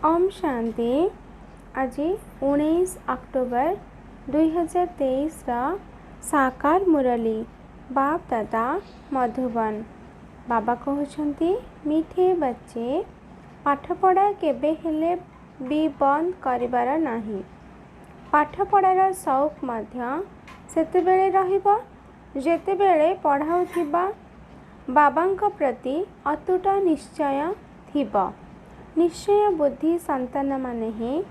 ओम शांति। आज 19 अक्टोबर 2023 साकार मुरली बाप दादा मधुबन। बाबा कहते मीठे बच्चे पाठपढ़ा केबे हेले भी बंद करिबार नाही। पाठपढ़ार शौक मध्य सेतेबेले रहिबो जेतेबेले पढ़ाउथिबा बाबांक प्रति अतुट निश्चय थिबो। निश्चय बुद्धि संतान माने ही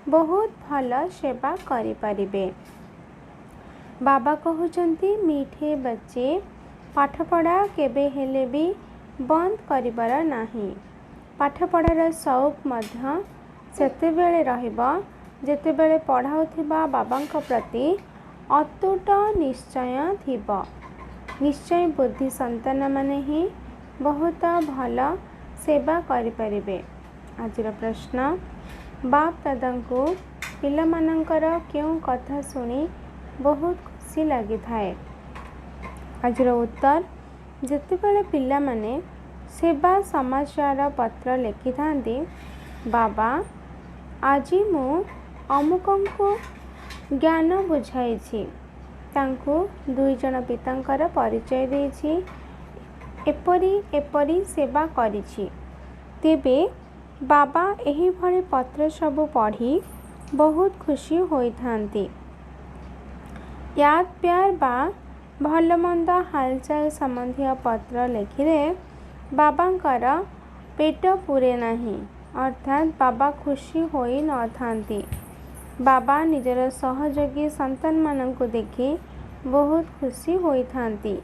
बहुत भल सेवा करि परिबे। बाबा कहउचंती मीठे बच्चे पाठपढ़ा केबे हेले भी बंद करिबार नाही। पाठपढ़ार शौक मध्य सेतेबेले रहिबो जेतेबेले पढ़ाउथिबा बाबांक प्रति अतुट निश्चय थिबो। निश्चय बुद्धि संतान माने ही बहुत भल सेवा करि परिबे। आजिर प्रश्न, बाप दादा को पिला मानकर क्यों कथा शुणी बहुत खुशी लगी थाए। आजिर उत्तर, जेतेबेले पिला माने सेवा समाचार पत्र लिखि थांती, बाबा आज मु अमुकंकु ज्ञान बुझाइछि, तांकु दुई जन पितांकर परिचय देछि, एपरी एपरी सेवा करिछि। तेबे बाबा एही भली पत्र सबु पढ़ी बहुत खुशी होई थांती। याद प्यार बा भल मंद हालचाल संबंधी पत्र लिखिले बाबांकर पेट पूरे नहीं, अर्थात बाबा खुशी होई न थांती। बाबा निजर सहयोगी संतान मानंकु देखि बहुत खुशी होई थांती।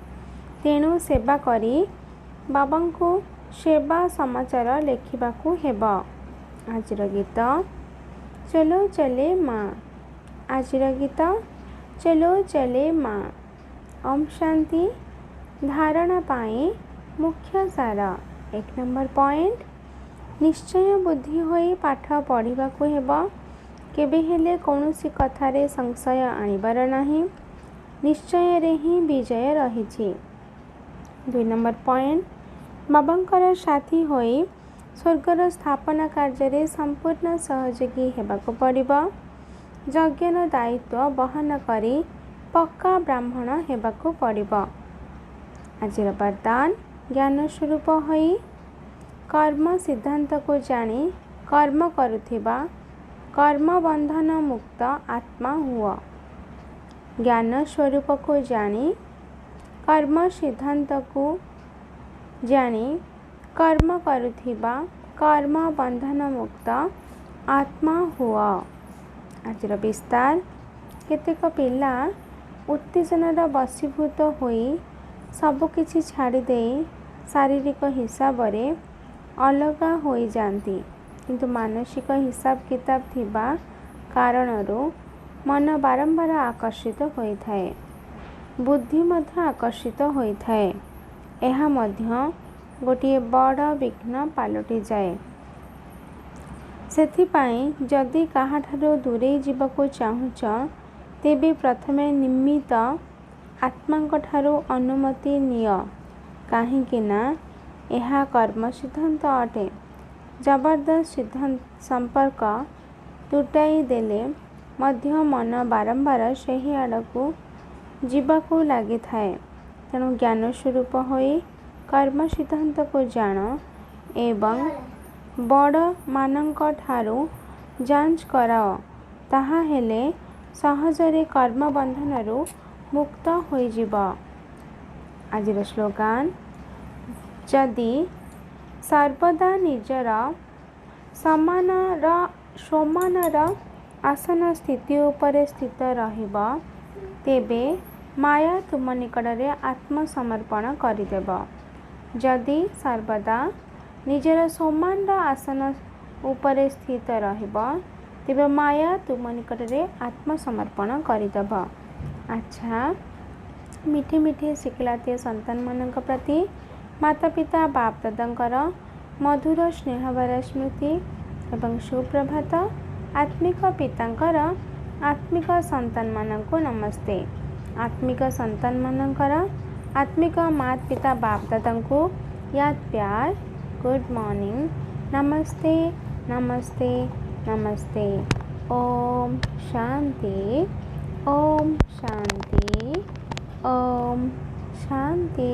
तेणु सेवा करी बाबांकु सेवा समाचार लेखिबाकू हेब। आजिर गीत चलो चले माँ। आजिर गीत चलो चले माँ। ओम शांति। धारणा पाई मुख्य सार। 1 नंबर पॉइंट, निश्चय बुद्धि होई पाठ पढ़िबाकू हेब। केबे हेले कौनसी कथारे संशय आनिबार नाही। निश्चय रे ही विजय रहिछि। 2 नंबर पॉइंट, बाबांकर साथी होई स्वर्गर स्थापना कार्य संपूर्ण सहयोगी हेबाकू पड़िबो। यज्ञर दायित्व बहन करी पक्का ब्राह्मण हेबाकू पड़िबो। आजिर वरदान, ज्ञान स्वरूप होई कर्म सिद्धांत को जानी कर्म करुथिबा कर्म बंधन मुक्त आत्मा हुआ। ज्ञान स्वरूप को जानी कर्म सिद्धांत को जानी कर्म करुथिबा कर्म बंधन मुक्त आत्मा हुआ। आजिर विस्तार, केतेक पिला उत्तेजनार वशीभूत होई सबकिछि छाड़ी देई शारीरिक हिसाब रे अलगा होई जाती, किंतु मानसिक हिसाब किताब थिबा कारणरू मन बारंबार आकर्षित होई थाए। बुद्धि मध्य आकर्षित होई थाए। एहा मध्य गोटे बड़ विघ्न पालटि जाए। सेथिपाई जदि काहाठारू दूरे जीवाकू चाहुच, तेबे प्रथमे निमित्त आत्मांकठारू अनुमति निय, काहेकि ना एहा कर्म सिद्धांत अटे। जबरदस्त सिद्धांत संपर्क तुटाई देले मध्य मन बारंबार सेही आड़कू जीवाकू लगी थाए। तेणु ज्ञान स्वरूप होई कर्म सिद्धांत को जान एवं बड़ मानंक ठारू जांच कराओ, ताहा हेले सहजरे कर्म बंधनरू मुक्त होई जिबो। आजिर स्लोगान, जदि सर्वदा निजर सोमानर आसन स्थिति उपरे स्थित रहिबो, तेबे माया तुम निकटरे आत्मसमर्पण करिदेब। जदि सर्वदा निजर सोमान आसन उपरे स्थित रहिबो, तेबे माया तुम निकटरे आत्मसमर्पण करिदेब। अच्छा, मिठे मिठे शिखलातीय संतान मानक प्रति माता पिता बाप दादांकर मधुर स्नेहभरा स्मृति एवं सुप्रभात। आत्मिक पितांकर आत्मिक संतान मानक नमस्ते। आत्मिक संतान मानकर आत्मिक माता पिता बाप दादा को याद प्यार, गुड मॉर्निंग, नमस्ते, नमस्ते नमस्ते। ओम शांति ओम शांति ओम शांति।